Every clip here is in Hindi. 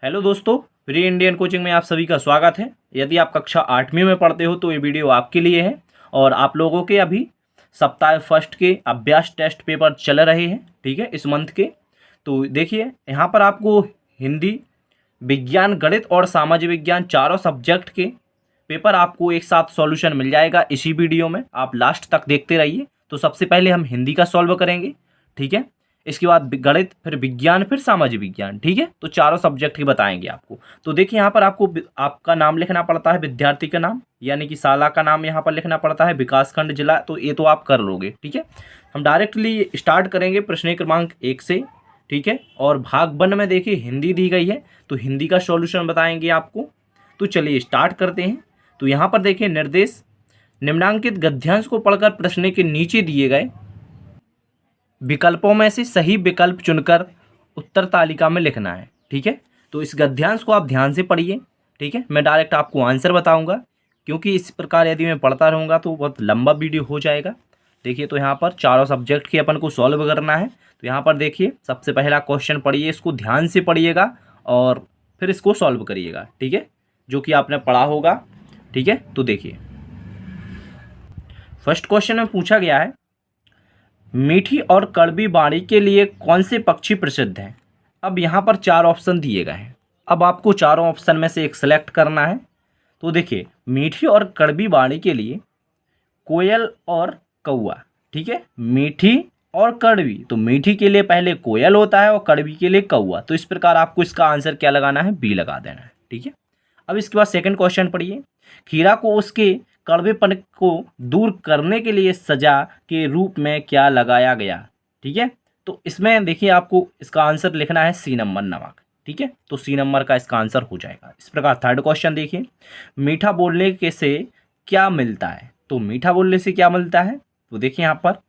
हेलो दोस्तों, फ्री इंडियन कोचिंग में आप सभी का स्वागत है। यदि आप कक्षा 8वीं में पढ़ते हो तो ये वीडियो आपके लिए है। और आप लोगों के अभी सप्ताह फर्स्ट के अभ्यास टेस्ट पेपर चल रहे हैं, ठीक है, इस मंथ के। तो देखिए यहाँ पर आपको हिंदी, विज्ञान, गणित और सामाजिक विज्ञान चारों सब्जेक्ट के पेपर आपको एक साथ सॉल्यूशन मिल जाएगा इसी वीडियो में। आप लास्ट तक देखते रहिए। तो सबसे पहले हम हिंदी का सॉल्व करेंगे, ठीक है। इसके बाद गणित, फिर विज्ञान, फिर सामाजिक विज्ञान, ठीक है। तो चारों सब्जेक्ट ही बताएंगे आपको। तो देखिए यहाँ पर आपको आपका नाम लिखना पड़ता है, विद्यार्थी का नाम यानी कि शाला का नाम यहाँ पर लिखना पड़ता है, विकासखंड, जिला, तो ये तो आप कर लोगे, ठीक है। हम डायरेक्टली स्टार्ट करेंगे प्रश्न क्रमांक 1 से, ठीक है। और भाग 1 में देखिए हिंदी दी गई है, तो हिंदी का सॉल्यूशन बताएंगे आपको। तो चलिए स्टार्ट करते हैं। तो यहाँ पर देखिए निर्देश, निम्नांकित गद्यांश को पढ़कर प्रश्न के नीचे दिए गए विकल्पों में से सही विकल्प चुनकर उत्तर तालिका में लिखना है, ठीक है। तो इस गद्यांश को आप ध्यान से पढ़िए, ठीक है। मैं डायरेक्ट आपको आंसर बताऊंगा, क्योंकि इस प्रकार यदि मैं पढ़ता रहूँगा तो बहुत लंबा वीडियो हो जाएगा। देखिए तो यहाँ पर चारों सब्जेक्ट की अपन को सॉल्व करना है। तो यहाँ पर देखिए सबसे पहला क्वेश्चन पढ़िए, इसको ध्यान से पढ़िएगा और फिर इसको सॉल्व करिएगा, ठीक है, जो कि आपने पढ़ा होगा, ठीक है। तो देखिए फर्स्ट क्वेश्चन में पूछा गया है, मीठी और कड़वी वाणी के लिए कौन से पक्षी प्रसिद्ध हैं। अब यहाँ पर 4 ऑप्शन दिए गए हैं। अब आपको चारों ऑप्शन में से एक सेलेक्ट करना है। तो देखिए मीठी और कड़वी वाणी के लिए कोयल और कौआ, ठीक है। मीठी और कड़वी, तो मीठी के लिए पहले कोयल होता है और कड़वी के लिए कौआ। तो इस प्रकार आपको इसका आंसर क्या लगाना है, बी लगा देना है, ठीक है। अब इसके बाद सेकंड क्वेश्चन पढ़िए, खीरा को उसके कड़वेपन को दूर करने के लिए सजा के रूप में क्या लगाया गया, ठीक है। तो इसमें देखिए आपको इसका आंसर लिखना है सी नंबर, नमक, ठीक है। तो सी नंबर का इसका आंसर हो जाएगा। इस प्रकार थर्ड क्वेश्चन देखिए, मीठा बोलने के से क्या मिलता है। तो मीठा बोलने से क्या मिलता है, तो देखिए यहाँ पर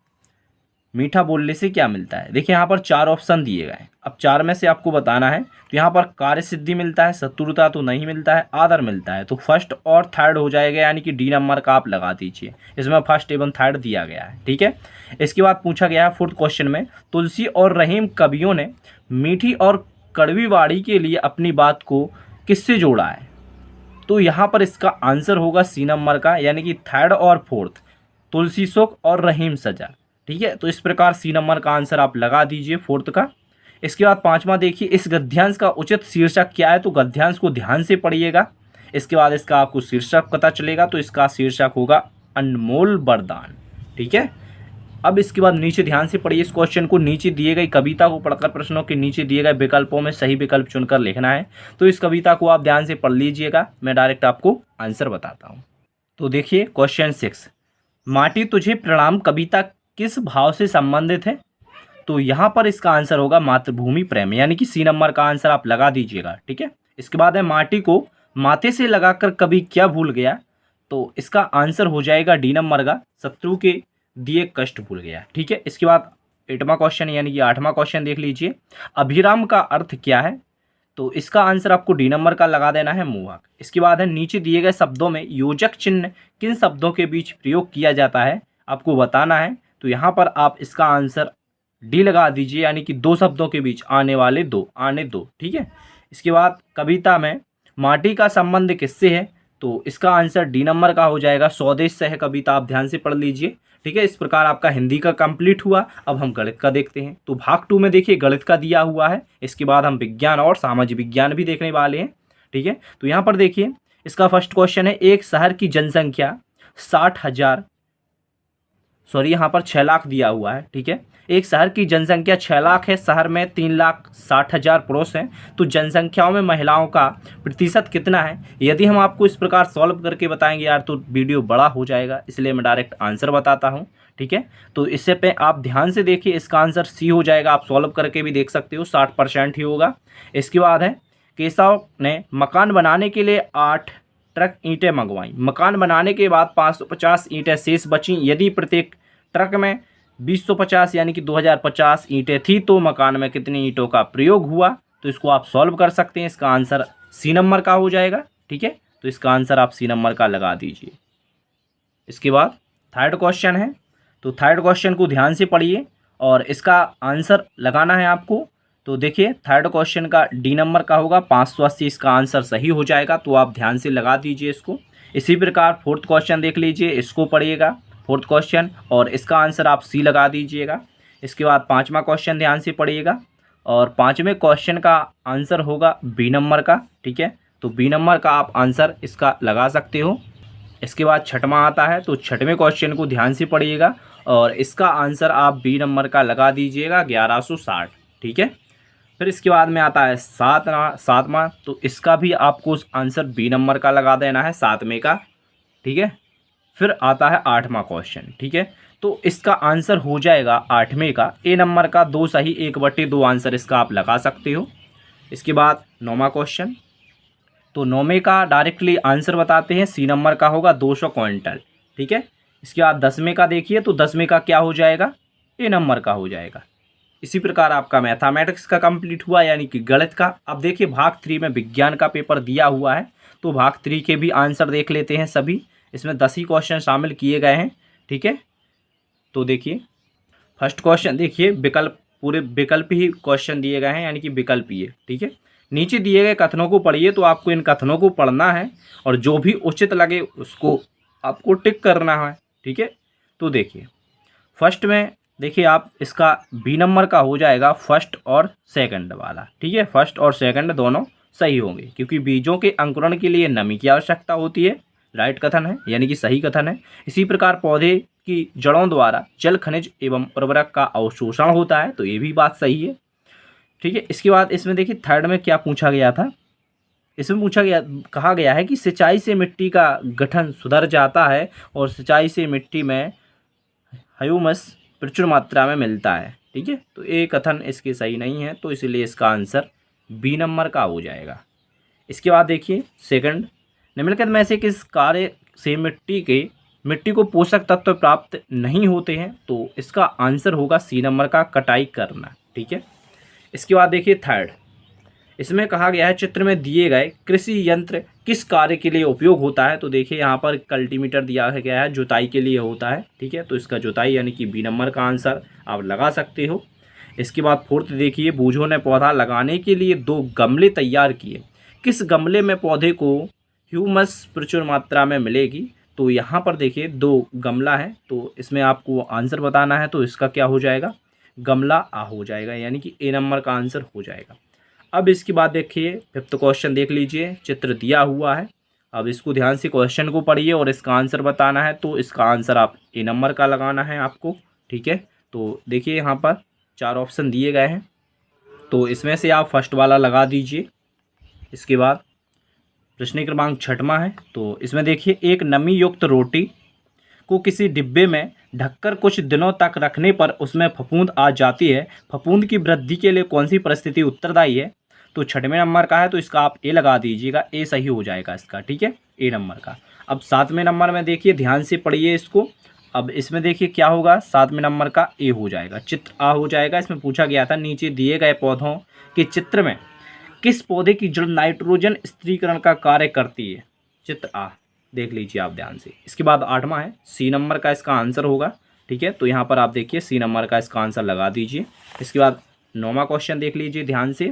मीठा बोलने से क्या मिलता है। देखिए यहाँ पर 4 ऑप्शन दिए गए हैं। अब 4 में से आपको बताना है। तो यहाँ पर कार्य सिद्धि मिलता है, शत्रुता तो नहीं मिलता है, आदर मिलता है। तो फर्स्ट और थर्ड हो जाएगा, यानी कि डी नंबर का आप लगा दीजिए। इसमें फर्स्ट एवं थर्ड दिया गया है, ठीक है। इसके बाद पूछा गया है फोर्थ क्वेश्चन में, तुलसी और रहीम कवियों ने मीठी और कड़वी वाणी के लिए अपनी बात को किससे जोड़ा है। तो यहाँ पर इसका आंसर होगा सी नंबर का, यानी कि थर्ड और फोर्थ, तुलसी शोक और रहीम सजा, ठीक है। तो इस प्रकार सी नंबर का आंसर आप लगा दीजिए फोर्थ का। इसके बाद 5वां देखिए, इस गद्यांश का उचित शीर्षक क्या है। तो गद्यांश को ध्यान से पढ़िएगा, इसके बाद इसका आपको शीर्षक पता चलेगा। तो इसका शीर्षक होगा अनमोल वरदान, ठीक है। अब इसके बाद नीचे ध्यान से पढ़िए इस क्वेश्चन को, नीचे दिए गई कविता को पढ़कर प्रश्नों के नीचे दिए गए विकल्पों में सही विकल्प चुनकर लिखना है। तो इस कविता को आप ध्यान से पढ़ लीजिएगा, मैं डायरेक्ट आपको आंसर बताता हूँ। तो देखिए क्वेश्चन 6, माटी तुझे प्रणाम कविता किस भाव से संबंधित है। तो यहाँ पर इसका आंसर होगा मातृभूमि प्रेम, यानी कि सी नंबर का आंसर आप लगा दीजिएगा, ठीक है। इसके बाद है, माटी को माथे से लगाकर कभी क्या भूल गया। तो इसका आंसर हो जाएगा डी नंबर का, शत्रु के दिए कष्ट भूल गया, ठीक है। इसके बाद 8वां क्वेश्चन यानी कि 8वां क्वेश्चन देख लीजिए, अभिराम का अर्थ क्या है। तो इसका आंसर आपको डी नंबर का लगा देना है, मोहक। इसके बाद है, नीचे दिए गए शब्दों में योजक चिन्ह किन शब्दों के बीच प्रयोग किया जाता है, आपको बताना है। तो यहाँ पर आप इसका आंसर डी लगा दीजिए, यानी कि 2 शब्दों के बीच आने वाले 2, आने 2, ठीक है। इसके बाद कविता में माटी का संबंध किससे है। तो इसका आंसर डी नंबर का हो जाएगा, स्वदेश से है कविता, आप ध्यान से पढ़ लीजिए, ठीक है। इस प्रकार आपका हिंदी का कंप्लीट हुआ। अब हम गणित का देखते हैं। तो भाग 2 में देखिए गणित का दिया हुआ है। इसके बाद हम विज्ञान और सामाजिक विज्ञान भी देखने वाले हैं, ठीक है। तो यहाँ पर देखिए इसका फर्स्ट क्वेश्चन है, एक शहर की जनसंख्या 60,000, सॉरी यहाँ पर 6 लाख दिया हुआ है, ठीक है। एक शहर की जनसंख्या 6 लाख है, शहर में 3,60,000 पुरुष हैं। तो जनसंख्याओं में महिलाओं का प्रतिशत कितना है। यदि हम आपको इस प्रकार सॉल्व करके बताएंगे यार तो वीडियो बड़ा हो जाएगा, इसलिए मैं डायरेक्ट आंसर बताता हूँ, ठीक है। तो इससे पे आप ध्यान से देखिए, इसका आंसर सी हो जाएगा। आप सॉल्व करके भी देख सकते हो, 60% ही होगा। इसके बाद है, केशव ने मकान बनाने के लिए 8 ट्रक ईंटें मंगवाई। मकान बनाने के बाद 550 ईंटें शेष बचीं। यदि प्रत्येक ट्रक में 250 यानी कि 2050 ईंटें थी, तो मकान में कितनी ईंटों का प्रयोग हुआ। तो इसको आप सॉल्व कर सकते हैं। इसका आंसर सी नंबर का हो जाएगा, ठीक है। तो इसका आंसर आप सी नंबर का लगा दीजिए। इसके बाद थर्ड क्वेश्चन है। तो थर्ड क्वेश्चन को ध्यान से पढ़िए और इसका आंसर लगाना है आपको। तो देखिए थर्ड क्वेश्चन का डी नंबर का होगा 580, इसका आंसर सही हो जाएगा, तो आप ध्यान से लगा दीजिए इसको। इसी प्रकार फोर्थ क्वेश्चन देख लीजिए, इसको पढ़िएगा फोर्थ क्वेश्चन, और इसका आंसर आप सी लगा दीजिएगा। इसके बाद पाँचवा क्वेश्चन ध्यान से पढ़िएगा, और पाँचवें क्वेश्चन का आंसर होगा बी नंबर का, ठीक है। तो बी नंबर का आप आंसर इसका लगा सकते हो। इसके बाद छठवां आता है, तो छठवें क्वेश्चन को ध्यान से पढ़िएगा, और इसका आंसर आप बी नंबर का लगा दीजिएगा 1160, ठीक है। फिर इसके बाद में आता है सातवां, तो इसका भी आपको आंसर बी नंबर का लगा देना है, सातवें का, ठीक है। फिर आता है आठवां क्वेश्चन, ठीक है। तो इसका आंसर हो जाएगा आठवें का ए नंबर का 2 सही 1/2 आंसर इसका आप लगा सकते हो। इसके बाद नौवां क्वेश्चन, तो नौवें का डायरेक्टली आंसर बताते हैं, सी नंबर का होगा 200 क्विंटल, ठीक है। इसके बाद 10वें का देखिए, तो 10वें का क्या हो जाएगा, ए नंबर का हो जाएगा। इसी प्रकार आपका मैथमेटिक्स का कंप्लीट हुआ, यानी कि गणित का। अब देखिए भाग 3 में विज्ञान का पेपर दिया हुआ है, तो भाग 3 के भी आंसर देख लेते हैं सभी। इसमें 10 ही क्वेश्चन शामिल किए गए हैं, ठीक है। तो देखिए फर्स्ट क्वेश्चन देखिए, विकल्प, पूरे विकल्प ही क्वेश्चन दिए गए हैं, यानी कि विकल्प ही है, ठीक है। नीचे दिए गए कथनों को पढ़िए, तो आपको इन कथनों को पढ़ना है, और जो भी उचित लगे उसको आपको टिक करना है, ठीक है। तो देखिए फर्स्ट में देखिए आप, इसका बी नंबर का हो जाएगा फर्स्ट और सेकंड वाला, ठीक है। फर्स्ट और सेकंड दोनों सही होंगे, क्योंकि बीजों के अंकुरण के लिए नमी की आवश्यकता होती है, राइट कथन है, यानी कि सही कथन है। इसी प्रकार पौधे की जड़ों द्वारा जल, खनिज एवं उर्वरक का अवशोषण होता है, तो ये भी बात सही है, ठीक है। इसके बाद इसमें देखिए थर्ड में क्या पूछा गया था, इसमें कहा गया है कि सिंचाई से मिट्टी का गठन सुधर जाता है, और सिंचाई से मिट्टी में ह्यूमस प्रचुर मात्रा में मिलता है, ठीक है। तो ये कथन इसके सही नहीं है, तो इसलिए इसका आंसर बी नंबर का हो जाएगा। इसके बाद देखिए सेकंड, निम्नलिखित में से किस कार्य से मिट्टी को पोषक तत्व प्राप्त नहीं होते हैं, तो इसका आंसर होगा सी नंबर का, कटाई करना, ठीक है। इसके बाद देखिए थर्ड, इसमें कहा गया है चित्र में दिए गए कृषि यंत्र किस कार्य के लिए उपयोग होता है, तो देखिए यहाँ पर कल्टीमीटर दिया गया है, जुताई के लिए होता है, ठीक है। तो इसका जुताई, यानी कि बी नंबर का आंसर आप लगा सकते हो। इसके बाद फोर्थ देखिए, बूझों ने पौधा लगाने के लिए 2 गमले तैयार किए, किस गमले में पौधे को ह्यूमस प्रचुर मात्रा में मिलेगी, तो यहाँ पर देखिए 2 गमला है, तो इसमें आपको आंसर बताना है, तो इसका क्या हो जाएगा, गमला आ हो जाएगा, यानी कि ए नंबर का आंसर हो जाएगा। अब इसके बाद देखिए फिफ्थ क्वेश्चन देख लीजिए, चित्र दिया हुआ है, अब इसको ध्यान से क्वेश्चन को पढ़िए और इसका आंसर बताना है, तो इसका आंसर आप ए नंबर का लगाना है आपको, ठीक है। तो देखिए यहाँ पर 4 ऑप्शन दिए गए हैं, तो इसमें से आप फर्स्ट वाला लगा दीजिए। इसके बाद प्रश्न क्रमांक 6वां है, तो इसमें देखिए एक नमी युक्त रोटी को किसी डिब्बे में ढककर कुछ दिनों तक रखने पर उसमें फफूंद आ जाती है, फफूंद की वृद्धि के लिए कौन सी परिस्थिति उत्तरदायी है, तो 6वें नंबर का है, तो इसका आप ए लगा दीजिएगा, ए सही हो जाएगा इसका, ठीक है, ए नंबर का। अब 7वें नंबर में देखिए ध्यान से पढ़िए इसको, अब इसमें देखिए क्या होगा, 7वें नंबर का ए हो जाएगा, चित्र आ हो जाएगा। इसमें पूछा गया था नीचे दिए गए पौधों के चित्र में किस पौधे की जड़ नाइट्रोजन स्थिरीकरण का कार्य करती है, चित्र आ देख लीजिए आप ध्यान से। इसके बाद 8वां है, सी नंबर का इसका आंसर होगा, ठीक है। तो यहाँ पर आप देखिए सी नंबर का इसका आंसर लगा दीजिए। इसके बाद 9वां क्वेश्चन देख लीजिए ध्यान से,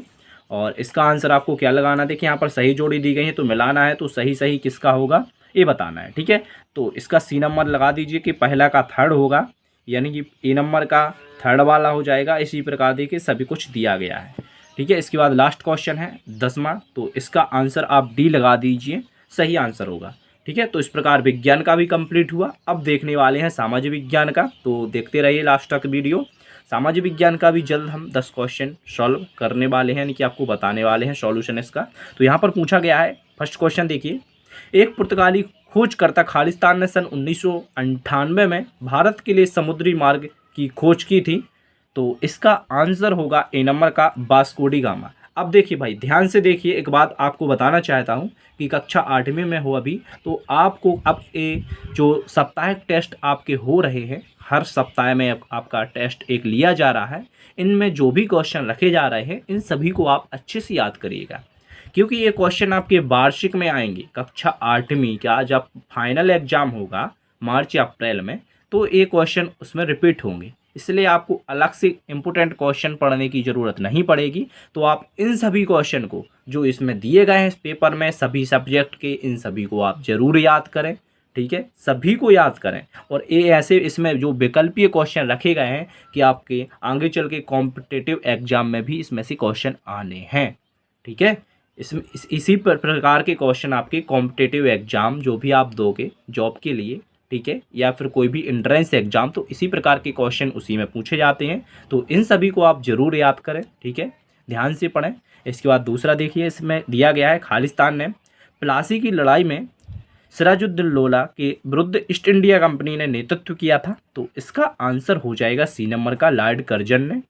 और इसका आंसर आपको क्या लगाना, देखिए यहाँ पर सही जोड़ी दी गई है, तो मिलाना है, तो सही किसका होगा ये बताना है, ठीक है। तो इसका सी नंबर लगा दीजिए कि पहला का थर्ड होगा, यानी कि ए नंबर का थर्ड वाला हो जाएगा। इसी प्रकार देखिए सभी कुछ दिया गया है, ठीक है। इसके बाद लास्ट क्वेश्चन है 10वां, तो इसका आंसर आप डी लगा दीजिए, सही आंसर होगा, ठीक है। तो इस प्रकार विज्ञान का भी कंप्लीट हुआ। अब देखने वाले हैं सामाजिक विज्ञान का, तो देखते रहिए लास्ट तक वीडियो। सामाजिक विज्ञान का भी जल्द हम 10 क्वेश्चन सॉल्व करने वाले हैं, यानी कि आपको बताने वाले हैं सॉल्यूशन इसका। तो यहाँ पर पूछा गया है फर्स्ट क्वेश्चन देखिए, एक पुर्तगाली खोजकर्ता खालिस्तान ने सन 1998 में भारत के लिए समुद्री मार्ग की खोज की थी, तो इसका आंसर होगा ए नंबर का वास्को डी गामा। अब देखिए भाई ध्यान से देखिए, एक बात आपको बताना चाहता हूँ कि कक्षा 8वीं में हो अभी, तो आपको अब ये जो साप्ताहिक टेस्ट आपके हो रहे हैं, हर सप्ताह में आपका टेस्ट एक लिया जा रहा है, इनमें जो भी क्वेश्चन रखे जा रहे हैं इन सभी को आप अच्छे से याद करिएगा, क्योंकि ये क्वेश्चन आपके वार्षिक में आएंगे। कक्षा 8वीं का जब फाइनल एग्जाम होगा मार्च या अप्रैल में, तो ये क्वेश्चन उसमें रिपीट होंगे, इसलिए आपको अलग से इम्पोर्टेंट क्वेश्चन पढ़ने की ज़रूरत नहीं पड़ेगी। तो आप इन सभी क्वेश्चन को जो इसमें दिए गए हैं इस पेपर में सभी सब्जेक्ट के, इन सभी को आप ज़रूर याद करें, ठीक है, सभी को याद करें। और ये ऐसे इसमें जो विकल्पीय क्वेश्चन रखे गए हैं कि आपके आगे चल के कॉम्पिटिटिव एग्जाम में भी इसमें से क्वेश्चन आने हैं, ठीक है। इसी प्रकार के क्वेश्चन आपके कॉम्पिटिटिव एग्जाम जो भी आप दोगे जॉब के लिए, ठीक है, या फिर कोई भी एंट्रेंस एग्जाम, तो इसी प्रकार के क्वेश्चन उसी में पूछे जाते हैं। तो इन सभी को आप ज़रूर याद करें, ठीक है, ध्यान से पढ़ें। इसके बाद दूसरा देखिए, इसमें दिया गया है खालिस्तान ने प्लासी की लड़ाई में सिराजुद्दौला के विरुद्ध ईस्ट इंडिया कंपनी ने नेतृत्व किया था। तो इसका आंसर हो जाएगा सी नंबर का लॉर्ड कर्जन ने,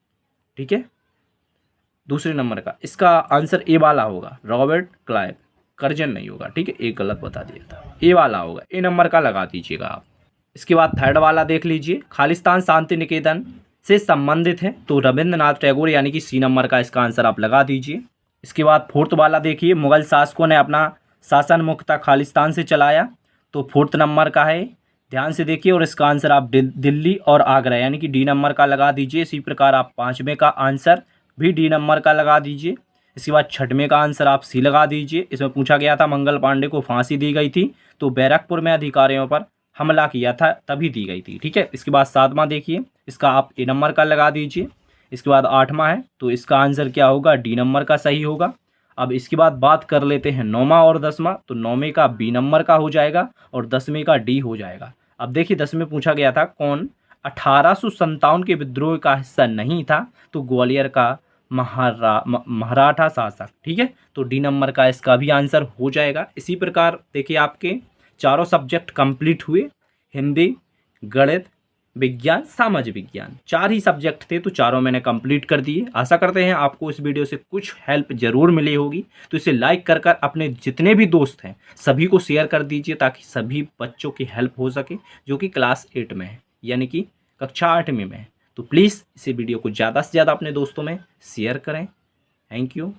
ठीक है। दूसरे नंबर का इसका आंसर ए वाला होगा, रॉबर्ट क्लाइव, कर्जन नहीं होगा, ठीक है, एक गलत बता दिया था, ए वाला होगा, ए नंबर का लगा दीजिएगा आप। इसके बाद थर्ड वाला देख लीजिए, खालिस्तान शांति निकेतन से संबंधित है, तो रविंद्रनाथ टैगोर यानी कि सी नंबर का इसका आंसर आप लगा दीजिए। इसके बाद फोर्थ वाला देखिए, मुगल शासकों ने अपना शासन मुख्यतः खालिस्तान से चलाया, तो फोर्थ नंबर का है, ध्यान से देखिए। और इसका आंसर आप दिल्ली और आगरा यानी कि डी नंबर का लगा दीजिए। इसी प्रकार आप पाँचवें का आंसर भी डी नंबर का लगा दीजिए। इसके बाद छठवें का आंसर आप सी लगा दीजिए। इसमें पूछा गया था मंगल पांडे को फांसी दी गई थी, तो बैरकपुर में अधिकारियों पर हमला किया था तभी दी गई थी, ठीक है। इसके बाद सातवां देखिए, इसका आप ए नंबर का लगा दीजिए। इसके बाद आठवां है, तो इसका आंसर क्या होगा, डी नंबर का सही होगा। अब इसके बाद बात कर लेते हैं नौवां और दसवां, तो नौवें का बी नंबर का हो जाएगा और 10वें का डी हो जाएगा। अब देखिए 10 में पूछा गया था कौन 1857 के विद्रोह का हिस्सा नहीं था, तो ग्वालियर का मराठा शासक, ठीक है। तो डी नंबर का इसका भी आंसर हो जाएगा। इसी प्रकार देखिए आपके चारों सब्जेक्ट कंप्लीट हुए, हिंदी, गणित, विज्ञान, सामाजिक विज्ञान, 4 ही सब्जेक्ट थे, तो चारों मैंने कंप्लीट कर दिए। आशा करते हैं आपको इस वीडियो से कुछ हेल्प जरूर मिली होगी। तो इसे लाइक कर अपने जितने भी दोस्त हैं सभी को शेयर कर दीजिए, ताकि सभी बच्चों की हेल्प हो सके जो कि क्लास 8 में है, यानी कि कक्षा 8वीं में है। तो प्लीज़ इसे वीडियो को ज़्यादा से ज़्यादा अपने दोस्तों में शेयर करें। Thank you.